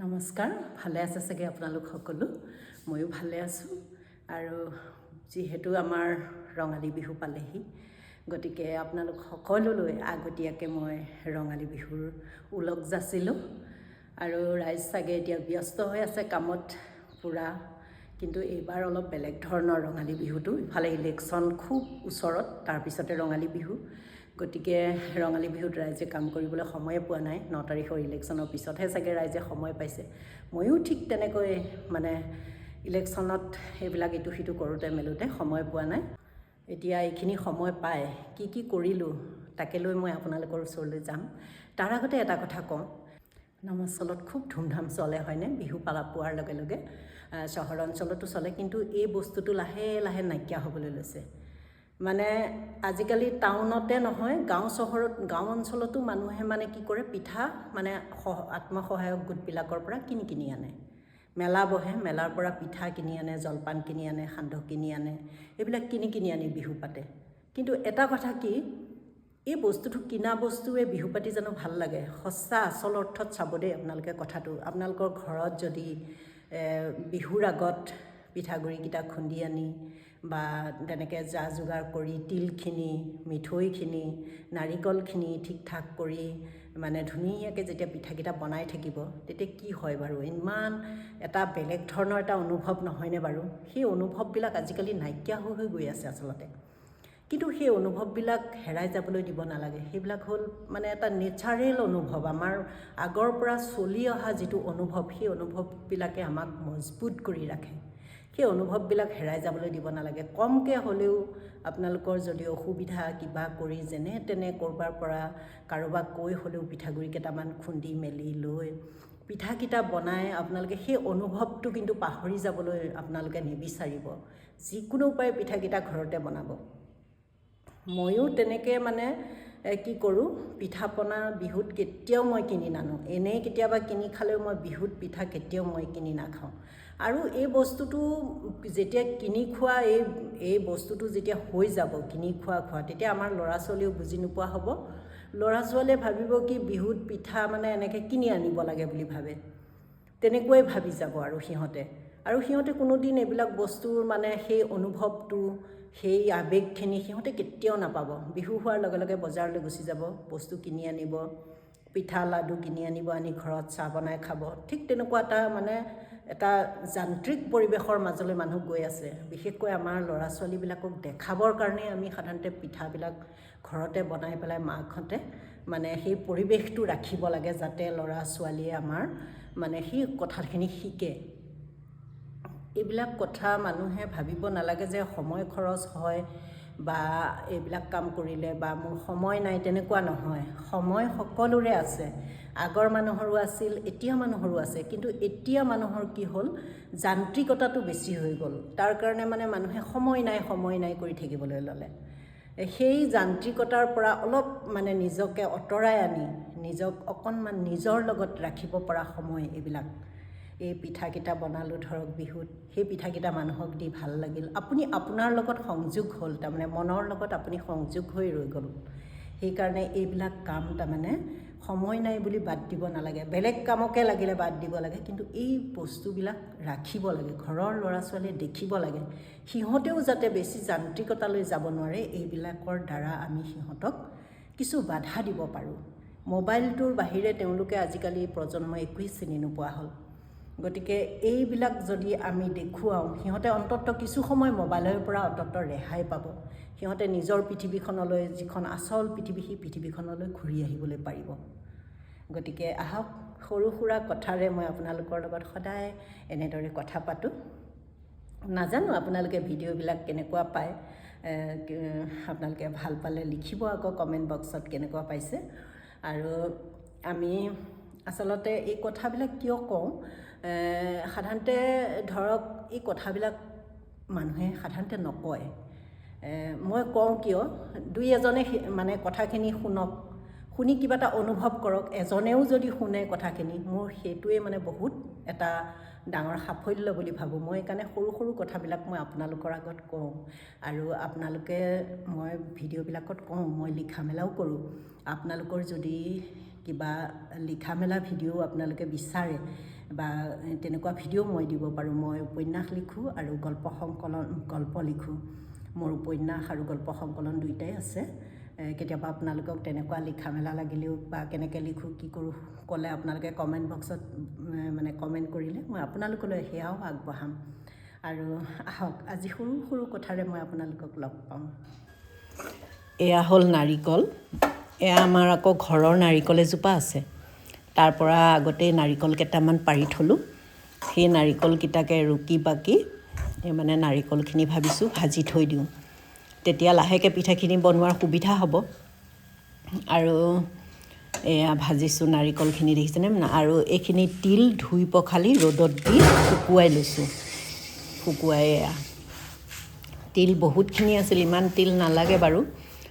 নমস্কাৰ, ভালে আছে চাগে আপোনালোক সকলো। ময়ো ভালে আছোঁ। আৰু যিহেতু আমাৰ ৰঙালী বিহু পালেহি, গতিকে আপোনালোক সকলোলৈ আগতীয়াকৈ মই ৰঙালী বিহুৰ ওলগ যাচিলোঁ। আৰু ৰাইজ চাগে এতিয়া ব্যস্ত হৈ আছে কামত পূৰা, কিন্তু এইবাৰ অলপ বেলেগ ধৰণৰ ৰঙালী বিহুটো। ইফালে ইলেকশ্যন খুব ওচৰত, তাৰপিছতে ৰঙালী বিহু। গতিকে ৰঙালী বিহুত ৰাইজে কাম কৰিবলৈ সময়ে পোৱা নাই। 9 তাৰিখৰ ইলেকশ্যনৰ পিছতহে চাগে ৰাইজে সময় পাইছে। ময়ো ঠিক তেনেকৈ ইলেকশ্যনত এইবিলাক ইটো সিটো কৰোঁতে মেলোঁতে সময় পোৱা নাই। এতিয়া এইখিনি সময় পাই কি কৰিলোঁ তাকে লৈ মই আপোনালোকৰ ওচৰলৈ যাম। তাৰ আগতে এটা কথা কওঁ, আমাৰ অঞ্চলত খুব ধুমধাম চলে হয়নে? বিহু পালা পোৱাৰ লগে লগে চহৰ অঞ্চলতো চলে, কিন্তু এই বস্তুটো লাহে লাহে নাইকিয়া হ'বলৈ লৈছে। মানে আজিকালি টাউনতে নহয়, গাঁও অঞ্চলতো মানুহে কি কৰে, পিঠা আত্মসহায়ক গোটবিলাকৰ পৰা কিনি আনে। মেলা বহে, মেলাৰ পৰা পিঠা কিনি আনে, জলপান কিনি আনে, সান্দহ কিনি আনে, এইবিলাক কিনি আনি বিহু পাতে। কিন্তু এটা কথা কি, এই বস্তুটো কিনা বস্তুৱে বিহু পাতি জানো ভাল লাগে? সঁচা আচল অৰ্থত চাব দেই আপোনালোকে কথাটো। আপোনালোকৰ ঘৰত যদি বিহুৰ আগত পিঠাগুড়িকেইটা খুন্দি আনি বা তেনেকৈ যা যোগাৰ কৰি তিলখিনি, মিঠৈখিনি, নাৰিকলখিনি ঠিক ঠাক কৰি ধুনীয়াকৈ যেতিয়া পিঠাকেইটা বনাই থাকিব, তেতিয়া কি হয় বাৰু? ইমান এটা বেলেগ ধৰণৰ এটা অনুভৱ নহয়নে বাৰু? সেই অনুভৱবিলাক আজিকালি নাইকিয়া হৈ গৈ আছে আচলতে। কিন্তু সেই অনুভৱবিলাক হেৰাই যাবলৈ দিব নালাগে। সেইবিলাক হ'ল এটা নেচাৰেল অনুভৱ, আমাৰ আগৰ পৰা চলি অহা যিটো অনুভৱ, সেই অনুভৱবিলাকে আমাক মজবুত কৰি ৰাখে। সেই অনুভৱবিলাক হেৰাই যাবলৈ দিব নালাগে। কমকৈ হ'লেও আপোনালোকৰ যদি অসুবিধা কিবা কৰি যেনে তেনে ক'ৰবাৰ পৰা কাৰোবাক কৈ হ'লেও পিঠাগুড়ি কেইটামান খুন্দি মেলি লৈ পিঠাকেইটা বনাই আপোনালোকে সেই অনুভৱটো কিন্তু পাহৰি যাবলৈ আপোনালোকে নিবিচাৰিব। যিকোনো উপায়ে পিঠাকেইটা ঘৰতে বনাব। ময়ো তেনেকৈ কি কৰোঁ, পিঠা পনা বিহুত কেতিয়াও মই কিনি নানো। এনেই কেতিয়াবা কিনি খালেও মই বিহুত পিঠা কেতিয়াও মই কিনি নাখাওঁ। আৰু এই বস্তুটো যেতিয়া কিনি খোৱা, এই বস্তুটো যেতিয়া হৈ যাব কিনি খোৱা, তেতিয়া আমাৰ ল'ৰা ছোৱালীও বুজি নোপোৱা হ'ব। ল'ৰা ছোৱালীয়ে ভাবিব কি বিহুত পিঠা এনেকৈ কিনি আনিব লাগে বুলি ভাবে, তেনেকুৱাই ভাবি যাব আৰু সিহঁতে কোনোদিন এইবিলাক বস্তুৰ সেই অনুভৱটো, সেই আৱেগখিনি সিহঁতে কেতিয়াও নাপাব। বিহু হোৱাৰ লগে লগে বজাৰলৈ গুচি যাব, বস্তু কিনি আনিব, পিঠা লাডু কিনি আনিব, আনি ঘৰত চাহ বনাই খাব। ঠিক তেনেকুৱা এটা যান্ত্ৰিক পৰিৱেশৰ মাজলৈ মানুহ গৈ আছে। বিশেষকৈ আমাৰ ল'ৰা ছোৱালীবিলাকক দেখাবৰ কাৰণে আমি সাধাৰণতে পিঠাবিলাক ঘৰতে বনাই পেলাই মাকহঁতে সেই পৰিৱেশটো ৰাখিব লাগে, যাতে ল'ৰা ছোৱালীয়ে আমাৰ সেই কথাখিনি শিকে। এইবিলাক কথা মানুহে ভাবিব নালাগে যে সময় খৰচ হয় বা এইবিলাক কাম কৰিলে বা মোৰ সময় নাই, তেনেকুৱা নহয়। সময় সকলোৰে আছে। আগৰ মানুহৰো আছিল, এতিয়া মানুহৰো আছে। কিন্তু এতিয়া মানুহৰ কি হ'ল, যান্ত্ৰিকতাটো বেছি হৈ গ'ল। তাৰ কাৰণে মানুহে সময় নাই কৰি থাকিবলৈ ল'লে। সেই যান্ত্ৰিকতাৰ পৰা অলপ নিজকে আঁতৰাই আনি নিজক অকণমান নিজৰ লগত ৰাখিব পৰা সময় এইবিলাক। এই পিঠাকেইটা বনালোঁ ধৰক বিহুত, সেই পিঠাকেইটা মানুহক দি ভাল লাগিল, আপুনি আপোনাৰ লগত সংযোগ হ'ল, মনৰ লগত আপুনি সংযোগ হৈ ৰৈ গ'ল। সেইকাৰণে এইবিলাক কাম সময় নাই বুলি বাদ দিব নালাগে। বেলেগ কামকে লাগিলে বাদ দিব লাগে, কিন্তু এই বস্তুবিলাক ৰাখিব লাগে। ঘৰৰ ল'ৰা ছোৱালীয়ে দেখিব লাগে, সিহঁতেও যাতে বেছি যান্ত্ৰিকতালৈ যাব নোৱাৰে। এইবিলাকৰ দ্বাৰা আমি সিহঁতক কিছু বাধা দিব পাৰোঁ। মোবাইলটোৰ বাহিৰে তেওঁলোকে আজিকালি প্ৰজন্মই একোৱেই চিনি নোপোৱা হ'ল। গতিকে এইবিলাক যদি আমি দেখুৱাওঁ, সিহঁতে অন্ততঃ কিছু সময় মোবাইলৰ পৰা অন্ততঃ ৰেহাই পাব। সিহঁতে নিজৰ পৃথিৱীখনলৈ, যিখন আচল পৃথিৱী, সেই পৃথিৱীখনলৈ ঘূৰি আহিবলৈ পাৰিব। গতিকে আহক, সৰু সুৰা কথাৰে মই আপোনালোকৰ লগত সদায় এনেদৰে কথা পাতোঁ। নাজানো আপোনালোকে ভিডিঅ'বিলাক কেনেকুৱা পায়, আপোনালোকে ভাল পালে লিখিব আকৌ কমেণ্ট বক্সত কেনেকুৱা পাইছে। আৰু আমি আচলতে এই কথাবিলাক কিয় কওঁ, সাধাৰণতে ধৰক এই কথাবিলাক মানুহে সাধাৰণতে নকয়। মই কওঁ কিয়, দুই এজনে কথাখিনি শুনক, শুনি কিবা এটা অনুভৱ কৰক। এজনেও যদি শুনে কথাখিনি, মোৰ সেইটোৱে বহুত এটা ডাঙৰ সাফল্য বুলি ভাবোঁ। মই সেইকাৰণে সৰু সৰু কথাবিলাক মই আপোনালোকৰ আগত কওঁ। আৰু আপোনালোকে, মই ভিডিঅ'বিলাকত কওঁ, মই লিখা মেলাও কৰোঁ। আপোনালোকৰ যদি কিবা লিখা মেলা ভিডিঅ' আপোনালোকে বিচাৰে বা তেনেকুৱা ভিডিঅ' মই দিব পাৰোঁ। মই উপন্যাস লিখোঁ আৰু গল্প লিখোঁ। মোৰ উপন্যাস আৰু গল্প সংকলন দুয়োটাই আছে। কেতিয়াবা আপোনালোকক তেনেকুৱা লিখা মেলা লাগিলেও বা কেনেকৈ লিখোঁ কি কৰোঁ ক'লে আপোনালোকে কমেণ্ট বক্সত মানে কমেণ্ট কৰিলে মই আপোনালোকলৈ সেয়াও আগবঢ়াম। আৰু আহক আজি সৰু সৰু কথাৰে মই আপোনালোকক লগ পাওঁ। এয়া হ'ল নাৰিকল। এয়া আমাৰ আকৌ ঘৰৰ নাৰিকল এজোপা আছে। তাৰ পৰা আগতেই নাৰিকল কেইটামান পাৰি থ'লোঁ। সেই নাৰিকলকেইটাকে ৰুকি বাকি মানে নাৰিকলখিনি ভাবিছোঁ ভাজি থৈ দিওঁ, তেতিয়া লাহেকৈ পিঠাখিনি বনোৱাৰ সুবিধা হ'ব। আৰু এয়া ভাজিছোঁ নাৰিকলখিনি দেখিছেনে। আৰু এইখিনি তিল ধুই পখালি ৰ'দত দি শুকুৱাই লৈছোঁ। শুকুৱাই এয়া তিল বহুতখিনি আছিল, ইমান তিল নালাগে বাৰু,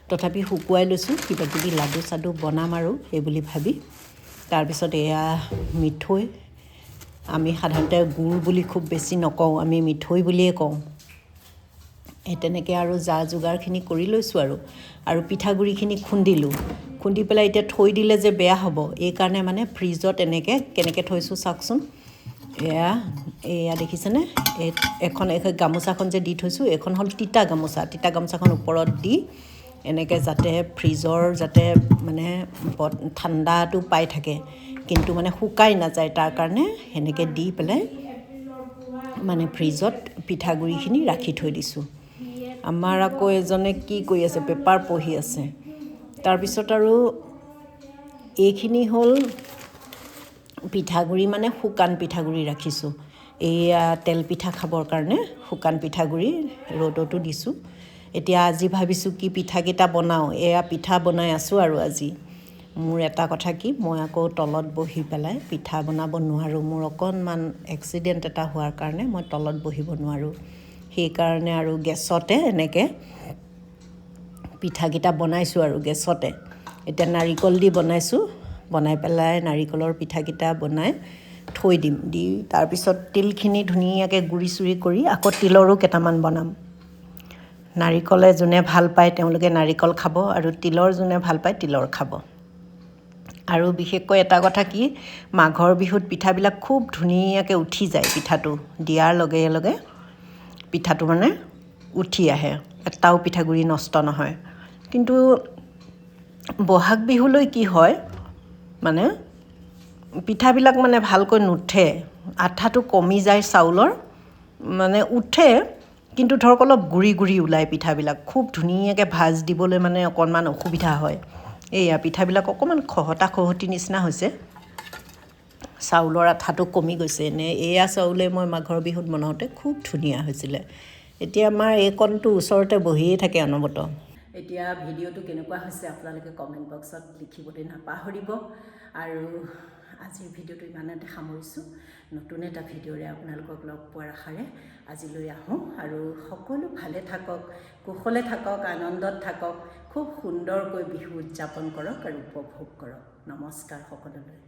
তথাপি শুকুৱাই লৈছোঁ কিবাকিবি লাডু চাডু বনাম আৰু সেইবুলি ভাবি। তাৰপিছত এয়া মিঠৈ, আমি সাধাৰণতে গুড় বুলি খুব বেছি নকওঁ, আমি মিঠৈ বুলিয়ে কওঁ। এই তেনেকৈ আৰু যা যোগাৰখিনি কৰি লৈছোঁ আৰু পিঠাগুড়িখিনি খুন্দিলোঁ। খুন্দি পেলাই এতিয়া থৈ দিলে যে বেয়া হ'ব, এইকাৰণে মানে ফ্ৰিজত কেনেকৈ থৈছোঁ চাওকচোন। এয়া দেখিছেনে, এখন গামোচাখন যে দি থৈছোঁ এইখন হ'ল তিতা গামোচা। তিতা গামোচাখন ওপৰত দি এনেকৈ যাতে ফ্ৰিজৰ মানে ঠাণ্ডাটো পাই থাকে কিন্তু মানে শুকাই নাযায়, তাৰ কাৰণে সেনেকৈ দি পেলাই মানে ফ্ৰিজত পিঠাগুড়িখিনি ৰাখি থৈ দিছোঁ। আমাৰ আকৌ এজনে কি কৰি আছে, পেপাৰ পঢ়ি আছে। তাৰপিছত আৰু এইখিনি হ'ল পিঠাগুড়ি, মানে শুকান পিঠাগুড়ি ৰাখিছোঁ। এয়া তেল পিঠা খাবৰ কাৰণে শুকান পিঠাগুড়ি ৰ'দতো দিছোঁ। এতিয়া আজি ভাবিছোঁ কি পিঠাকেইটা বনাওঁ। এয়া পিঠা বনাই আছোঁ আৰু আজি। মোৰ এটা কথা কি, মই আকৌ তলত বহি পেলাই পিঠা বনাব নোৱাৰোঁ। মোৰ অকণমান এক্সিডেণ্ট এটা হোৱাৰ কাৰণে মই তলত বহিব নোৱাৰোঁ। সেইকাৰণে আৰু গেছতে এনেকৈ পিঠাকেইটা বনাইছোঁ আৰু গেছতে। এতিয়া নাৰিকল দি বনাইছোঁ, বনাই পেলাই নাৰিকলৰ পিঠাকেইটা বনাই থৈ দিম। দি তাৰপিছত তিলখিনি ধুনীয়াকৈ গুড়ি চুৰি কৰি আকৌ তিলৰো কেইটামান বনাম। নাৰিকলে যোনে ভাল পায় তেওঁলোকে নাৰিকল খাব আৰু তিলৰ যোনে ভাল পায় তিলৰ খাব। আৰু বিশেষকৈ এটা কথা কি, মাঘৰ বিহুত পিঠাবিলাক খুব ধুনীয়াকৈ উঠি যায়। পিঠাটো দিয়াৰ লগে লগে পিঠাটো মানে উঠি আহে, এটাও পিঠাগুড়ি নষ্ট নহয়। কিন্তু বহাগ বিহুলৈ কি হয়, মানে পিঠাবিলাক মানে ভালকৈ নুঠে, আঠাটো কমি যায় চাউলৰ, মানে উঠে কিন্তু ধৰক অলপ গুৰি গুৰি ওলায় পিঠাবিলাক। খুব ধুনীয়াকৈ ভাজ দিবলৈ মানে অকণমান অসুবিধা হয়। এয়া পিঠাবিলাক অকণমান খহটি নিচিনা হৈছে, চাউলৰ আঠাটো কমি গৈছে। এয়া চাউলে মই মাঘৰ বিহুত বনাওঁতে খুব ধুনীয়া হৈছিলে। এতিয়া আমাৰ এইকণটো ওচৰতে বহিয়ে থাকে অনবৰত। এতিয়া ভিডিঅ'টো কেনেকুৱা হৈছে আপোনালোকে কমেণ্ট বক্সত লিখিবলৈ নাপাহৰিব। আৰু আজিৰ ভিডিঅ'টো ইমানতে সামৰিছোঁ। নতুন এটা ভিডিঅ'ৰে আপোনালোকক লগ পোৱাৰ আশাৰে আজিলৈ আহোঁ। আৰু সকলো ভালে থাকক, কুশলে থাকক, আনন্দত থাকক, খুব সুন্দৰকৈ বিহু উদযাপন কৰক আৰু উপভোগ কৰক। নমস্কাৰ সকলোলৈ।